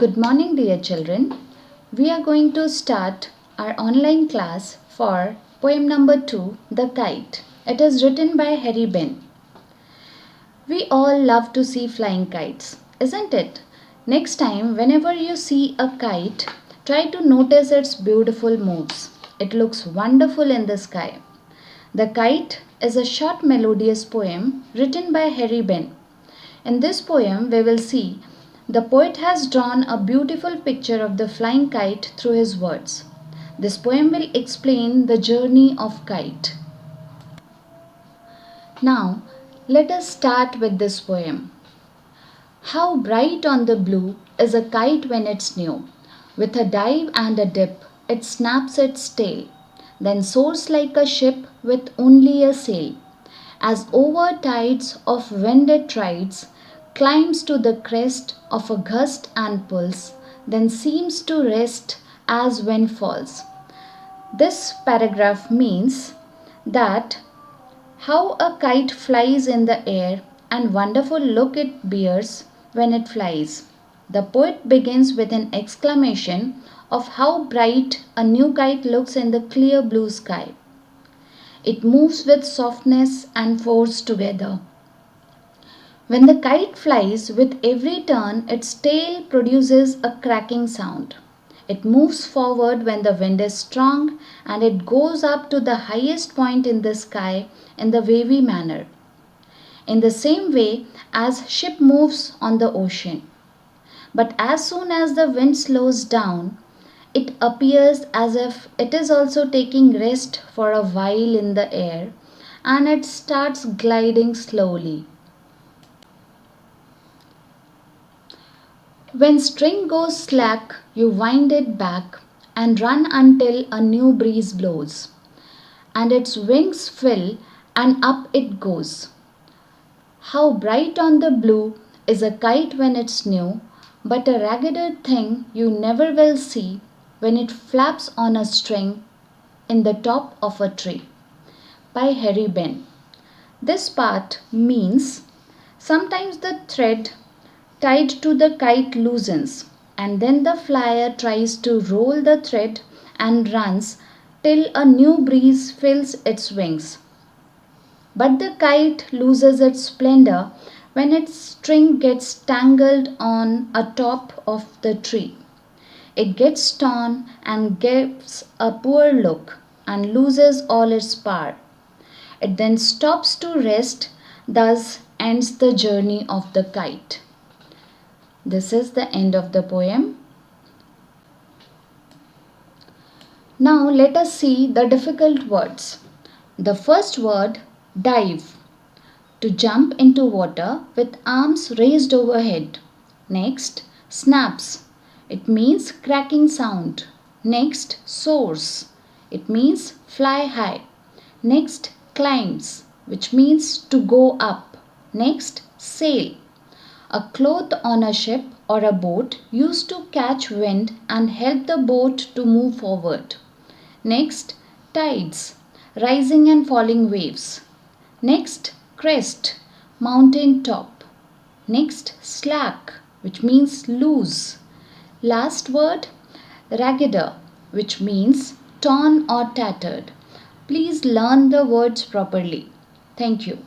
Good morning, dear children. We are going to start our online class for poem number 2, The Kite. It is written by Harry Ben. We all love to see flying kites, isn't it? Next time, whenever you see a kite, try to notice its beautiful moves. It looks wonderful in the sky. The Kite is a short melodious poem written by Harry Ben. In this poem, we will see the poet has drawn a beautiful picture of the flying kite through his words. This poem will explain the journey of kite. Now, let us start with this poem. How bright on the blue is a kite when it's new. With a dive and a dip, it snaps its tail, then soars like a ship with only a sail. As over tides of wind it rides, climbs to the crest of a gust and pulls, then seems to rest as wind falls. This paragraph means that how a kite flies in the air and wonderful look it bears when it flies. The poet begins with an exclamation of how bright a new kite looks in the clear blue sky. It moves with softness and force together. When the kite flies, with every turn, its tail produces a cracking sound. It moves forward when the wind is strong and it goes up to the highest point in the sky in the wavy manner. In the same way as ship moves on the ocean. But as soon as the wind slows down, it appears as if it is also taking rest for a while in the air and it starts gliding slowly. When string goes slack, you wind it back and run until a new breeze blows, and its wings fill and up it goes. How bright on the blue is a kite when it's new, but a raggeder thing you never will see when it flaps on a string in the top of a tree. By Harry Ben. This part means sometimes the thread tied to the kite loosens, and then the flyer tries to roll the thread and runs till a new breeze fills its wings. But the kite loses its splendor when its string gets tangled on a top of the tree. It gets torn and gives a poor look and loses all its power. It then stops to rest, thus ends the journey of the kite. This is the end of the poem. Now let us see the difficult words. The first word, dive, to jump into water with arms raised overhead. Next, snaps. It means cracking sound. Next, soars. It means fly high. Next, climbs, which means to go up. Next, sail. A cloth on a ship or a boat used to catch wind and help the boat to move forward. Next, tides, rising and falling waves. Next, crest, mountain top. Next, slack, which means loose. Last word, raggeder, which means torn or tattered. Please learn the words properly. Thank you.